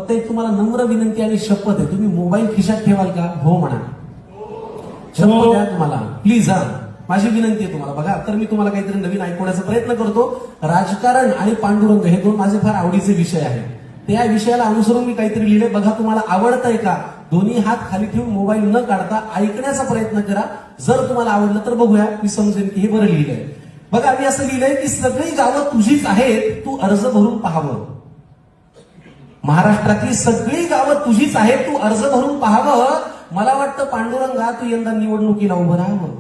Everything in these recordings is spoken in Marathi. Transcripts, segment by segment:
फक्त एक तुम्हाला नम्र विनंती आणि शपथ आहे, तुम्ही मोबाईल खिशात ठेवाल का? हो म्हणा. शपथ आहे तुम्हाला, प्लीज. हा, माझी विनंती आहे तुम्हाला. बघा, तर मी तुम्हाला काहीतरी नवीन ऐकवण्याचा प्रयत्न करतो. राजकारण आणि पांडुरंग हे दोन माझे फार आवडीचे विषय आहेत. त्या विषयाला अनुसरून मी काहीतरी लिहिले. बघा, तुम्हाला आवडतंय का? दोन्ही हात खाली ठेवून मोबाईल न काढता ऐकण्याचा प्रयत्न करा. जर तुम्हाला आवडलं तर बघूया, मी समजेन की हे बरं लिहिलंय. बघा, मी असं लिहिलंय की सगळी गावं तुझीच आहेत, तू अर्ज भरून पाहावं. महाराष्ट्रातली सगळी गावं तुझीच आहेत, तू अर्ज भरून पाहावं. मला वाटतं पांडुरंगा, तू यंदा निवडणुकीला उभं राहावं.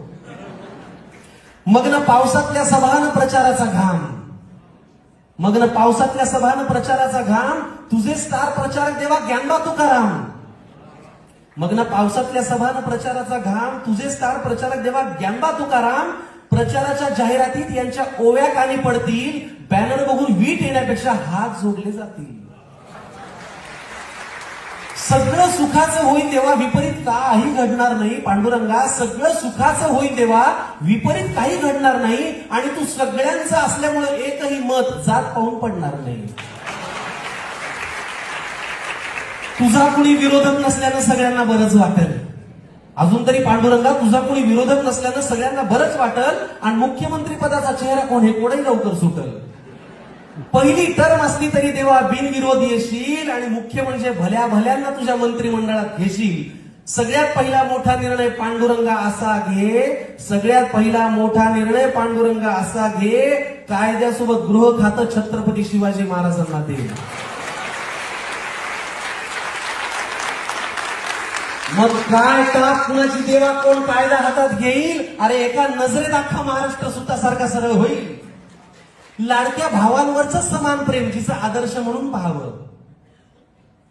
मग्न पावसातल्या सभान प्रचाराचा घाम, मग्न पावसातल्या सभान प्रचाराचा घाम, तुझे स्टार प्रचारक देवा ज्ञानबा तुकाराम. मग्न पावसातल्या सभान प्रचाराचा घाम, तुझे स्टार प्रचारक देवा ज्ञानबा तुकाराम. प्रचाराच्या जाहिरातीत यांच्या ओव्या कानी पडतील, बॅनर बघून वीट येण्यापेक्षा हात जोडले जातील. सगळं सुखाचं होईल तेव्हा विपरीत काही घडणार नाही. पांडुरंगा, सगळं सुखाचं होईल तेव्हा विपरीत काही घडणार नाही. आणि तू सगळ्यांचं असल्यामुळे एकही मत जात पाहून पडणार नाही. तुझा कुणी विरोधक नसल्यानं सगळ्यांना बरंच वाटेल. अजून तरी पांडुरंगा, तुझा कुणी विरोधक नसल्यानं सगळ्यांना बरंच वाटेल. आणि मुख्यमंत्री पदाचा चेहरा कोण हे कोणही लवकर सुटेल. पहिली टर्म असली तरी तेव्हा बिनविरोध येशील आणि मुख्य म्हणजे भल्या भल्यांना तुझ्या मंत्रिमंडळात घेशील. सगळ्यात पहिला मोठा निर्णय पांडुरंगा असा घे, सगळ्यात पहिला मोठा निर्णय पांडुरंगा असा घे, कायद्यासोबत गृह खातं छत्रपती शिवाजी महाराजांना दे. मग काय टाप कुणाची देवा, कोण कायदा हातात घेईल? अरे एका नजरेत अख्खा महाराष्ट्र सुतासारखा सरळ होईल. लाडक्या भावांवरचं समान प्रेम, जिचा आदर्श म्हणून पाहावं.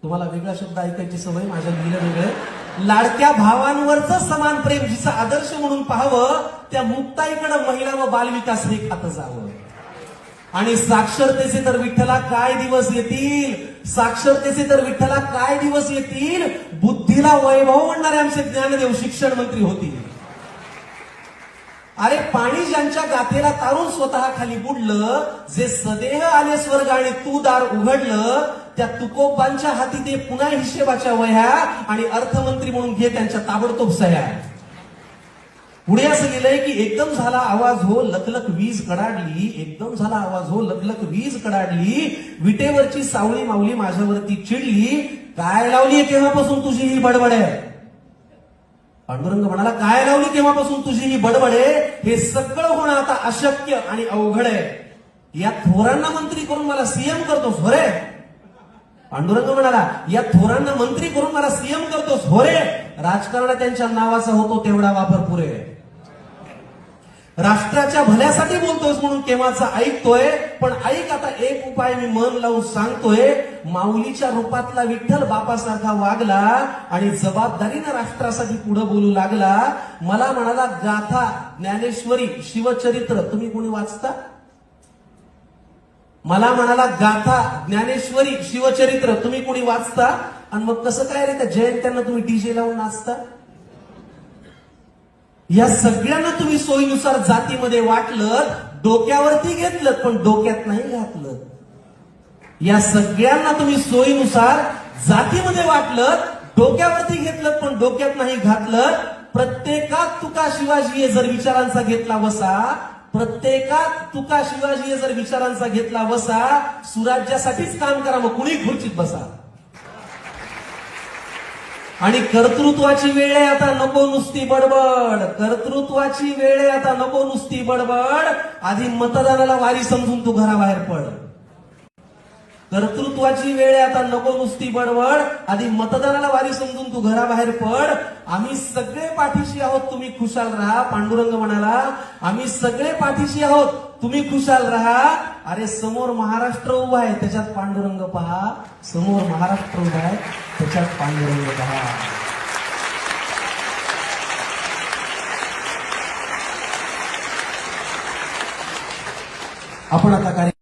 तुम्हाला वेगळा शब्द ऐकायची सवय, माझ्या लिहिलं वेगळं. लाडक्या भावांवरचं समान प्रेम, जिचा आदर्श म्हणून पाहावं. त्या मुक्ताईकडे महिला व बालविकास हे खातं जावं. आणि साक्षरतेचे तर विठ्ठला काय दिवस येतील, साक्षरतेचे तर विठ्ठला काय दिवस येतील. बुद्धीला वैभव म्हणणारे आमचे ज्ञानदेव शिक्षण मंत्री होतील. अरे पाणी ज्यांच्या गाथेला तारून स्वतः खाली बुडलं, जे सदेह आले स्वर्ग आणि तू दार उघडलं, त्या तुकोबांच्या हाती ते पुन्हा हिशेबाच्या वह्या आणि अर्थमंत्री म्हणून घे त्यांच्या ताबडतोब सह्या. पुढे असं लिहिलंय की एकदम झाला आवाज हो लखलख वीज कडाडली, एकदम झाला आवाज हो लखलख वीज कडाडली, विटेवरची सावळी माऊली माझ्यावरती चिडली, काय लावली केव्हापासून तुझी ही बडबड आहे. पांडुरंग म्हणाला, काय लावली केव्हापासून तुझी ही बडबड आहे. हे सगळं होणं आता अशक्य आणि अवघड आहे. या थोरांना मंत्री करून मला सीएम करतोस हो रे. पांडुरंग म्हणाला, या थोरांना मंत्री करून मला सीएम करतोस हो रे. राजकारणात त्यांच्या नावाचा होतो तेवढा वापर पुरे. राष्ट्राच्या भल्यासाठी बोलतोस म्हणून केव्हाचा ऐकतोय. पण ऐक आता एक उपाय मी मन लावून सांगतोय. माऊलीच्या रूपातला विठ्ठल बापासारखा वागला आणि जबाबदारीनं राष्ट्रासाठी पुढे बोलू लागला. मला म्हणाला, गाथा ज्ञानेश्वरी शिवचरित्र तुम्ही कोणी वाचता? मला म्हणाला, गाथा ज्ञानेश्वरी शिवचरित्र तुम्ही कोणी वाचता? आणि मग कसं काय रे त्या जयंत्यांना तुम्ही डीजे लावून नाचता? या सगळ्यांना तुम्ही सोयीनुसार जातीमध्ये वाटलं, डोक्यावरती घेतलं पण डोक्यात नाही घातलं. या सगळ्यांना तुम्ही सोयीनुसार जातीमध्ये वाटलं, डोक्यावरती घेतलं पण डोक्यात नाही घातलं. प्रत्येकात तुका शिवाजी जर विचारांचा घेतला वसा, प्रत्येकात तुका शिवाजी जर विचारांचा घेतला वसा, सुराज्यासाठीच काम करा, मग कुणी खुर्चीत बसा. आणि कर्तृत्वाची वेळ आहे आता, नको नुसती बडबड. कर्तृत्वाची वेळ आहे आता, नको नुसती बडबड. आधी मतदानाला वारी समजून तू घराबाहेर पड. कर्तृत्वाची वेळ आहे आता, नको नुसती बडबड. आधी मतदानाला वारी समजून तू घराबाहेर पड. आम्ही सगळे पाठीशी आहोत, तुम्ही खुशाल राहा. पांडुरंग म्हणाला, आम्ही सगळे पाठीशी आहोत, तुम्ही खुशाल राहा. अरे समोर महाराष्ट्र उभा आहे, त्याच्यात पांडुरंग पहा. समोर महाराष्ट्र उभा आहे, त्याच्यात पांडुरंग पहा. आपण आता